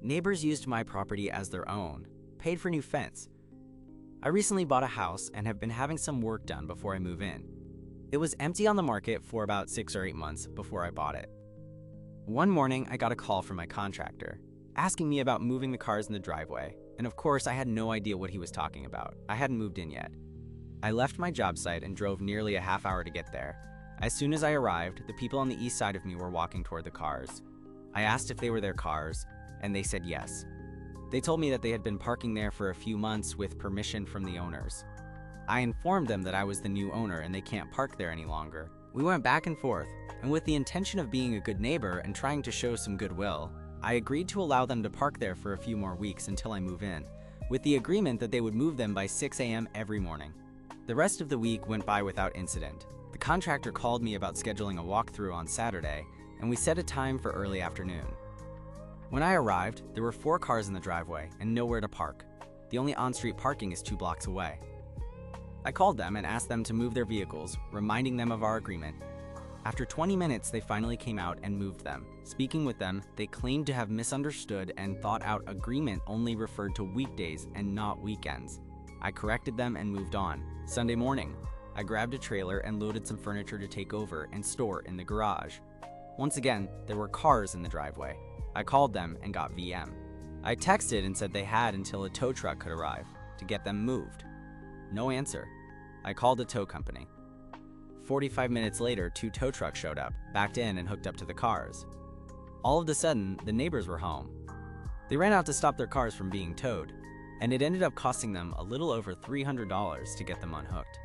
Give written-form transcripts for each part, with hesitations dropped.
Neighbors used my property as their own, paid for new fence. I recently bought a house and have been having some work done before I move in. It was empty on the market for about 6 or 8 months before I bought it. One morning, I got a call from my contractor, asking me about moving the cars in the driveway, and of course I had no idea what he was talking about. I hadn't moved in yet. I left my job site and drove nearly a half hour to get there. As soon as I arrived, the people on the east side of me were walking toward the cars. I asked if they were their cars, and they said yes. They told me that they had been parking there for a few months with permission from the owners. I informed them that I was the new owner and they can't park there any longer. We went back and forth, and with the intention of being a good neighbor and trying to show some goodwill, I agreed to allow them to park there for a few more weeks until I move in, with the agreement that they would move them by 6 a.m. every morning. The rest of the week went by without incident. The contractor called me about scheduling a walkthrough on Saturday, and we set a time for early afternoon. When I arrived, there were 4 cars in the driveway and nowhere to park. The only on-street parking is 2 blocks away. I called them and asked them to move their vehicles, reminding them of our agreement. After 20 minutes, they finally came out and moved them. Speaking with them, they claimed to have misunderstood and thought out agreement only referred to weekdays and not weekends. I corrected them and moved on. Sunday morning, I grabbed a trailer and loaded some furniture to take over and store in the garage. Once again, there were cars in the driveway. I called them and got VM. I texted and said they had until a tow truck could arrive to get them moved. No answer. I called a tow company. 45 minutes later, 2 tow trucks showed up, backed in and hooked up to the cars. All of a sudden, the neighbors were home. They ran out to stop their cars from being towed, and it ended up costing them a little over $300 to get them unhooked.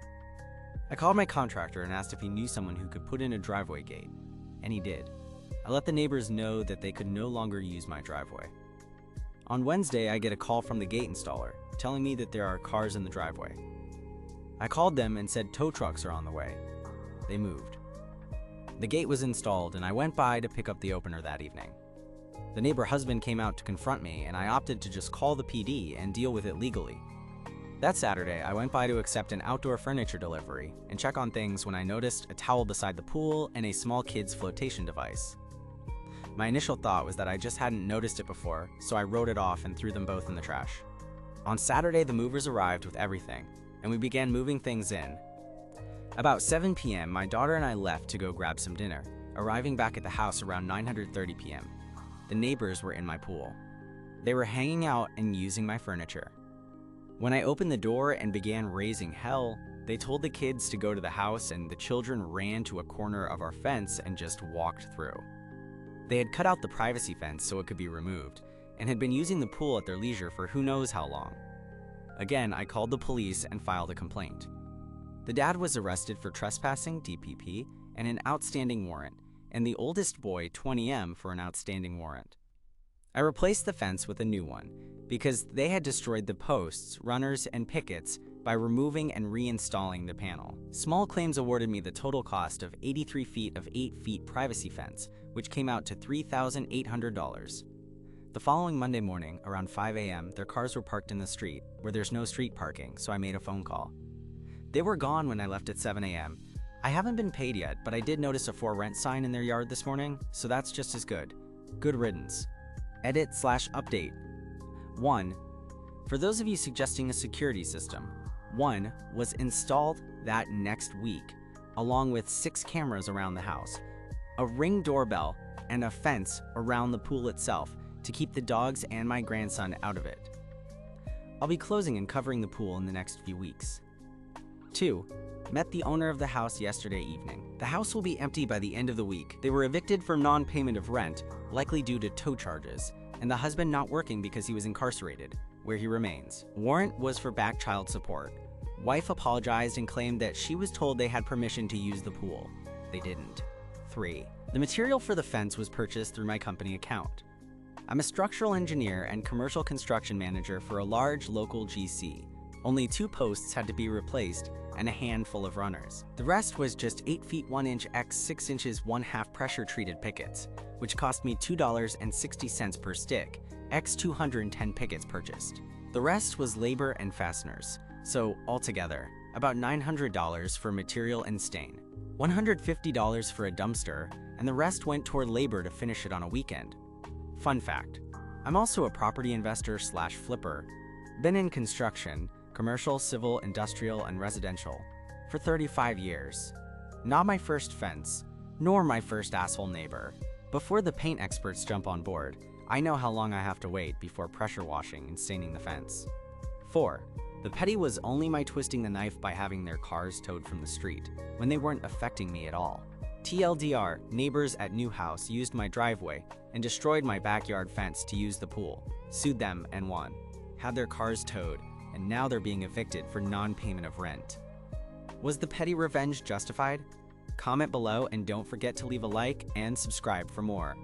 I called my contractor and asked if he knew someone who could put in a driveway gate, and he did. I let the neighbors know that they could no longer use my driveway. On Wednesday, I get a call from the gate installer, telling me that there are cars in the driveway. I called them and said tow trucks are on the way. They moved. The gate was installed and I went by to pick up the opener that evening. The neighbor husband came out to confront me and I opted to just call the PD and deal with it legally. That Saturday, I went by to accept an outdoor furniture delivery and check on things when I noticed a towel beside the pool and a small kid's flotation device. My initial thought was that I just hadn't noticed it before, so I wrote it off and threw them both in the trash. On Saturday, the movers arrived with everything, and we began moving things in. About 7 p.m., my daughter and I left to go grab some dinner, arriving back at the house around 9:30 p.m. The neighbors were in my pool. They were hanging out and using my furniture. When I opened the door and began raising hell, they told the kids to go to the house and the children ran to a corner of our fence and just walked through. They had cut out the privacy fence so it could be removed, and had been using the pool at their leisure for who knows how long. Again, I called the police and filed a complaint. The dad was arrested for trespassing, DPP, and an outstanding warrant, and the oldest boy, 20M, for an outstanding warrant. I replaced the fence with a new one, because they had destroyed the posts, runners, and pickets by removing and reinstalling the panel. Small Claims awarded me the total cost of 83 feet of 8 feet privacy fence, which came out to $3,800. The following Monday morning, around 5 a.m., their cars were parked in the street, where there's no street parking, so I made a phone call. They were gone when I left at 7 a.m. I haven't been paid yet, but I did notice a for rent sign in their yard this morning, so that's just as good. Good riddance. Edit/update. 1. For those of you suggesting a security system, one was installed that next week, along with 6 cameras around the house, a Ring doorbell, and a fence around the pool itself to keep the dogs and my grandson out of it. I'll be closing and covering the pool in the next few weeks. 2. Met the owner of the house yesterday evening. The house will be empty by the end of the week. They were evicted for non-payment of rent, likely due to tow charges, and the husband not working because he was incarcerated, where he remains. Warrant was for back child support. Wife apologized and claimed that she was told they had permission to use the pool. They didn't. 3. The material for the fence was purchased through my company account. I'm a structural engineer and commercial construction manager for a large local GC. Only 2 posts had to be replaced and a handful of runners. The rest was just 8 feet 1 inch x 6 inches 1/2 pressure treated pickets, which cost me $2.60 per stick, x 210 pickets purchased. The rest was labor and fasteners, so altogether, about $900 for material and stain, $150 for a dumpster, and the rest went toward labor to finish it on a weekend. Fun fact, I'm also a property investor slash flipper. Been in construction, commercial, civil, industrial, and residential for 35 years. Not my first fence, nor my first asshole neighbor. Before the paint experts jump on board, I know how long I have to wait before pressure washing and staining the fence. 4. The petty was only my twisting the knife by having their cars towed from the street, when they weren't affecting me at all. TLDR, neighbors at new house used my driveway and destroyed my backyard fence to use the pool, sued them and won. Had their cars towed, and now they're being evicted for non-payment of rent. Was the petty revenge justified? Comment below and don't forget to leave a like and subscribe for more.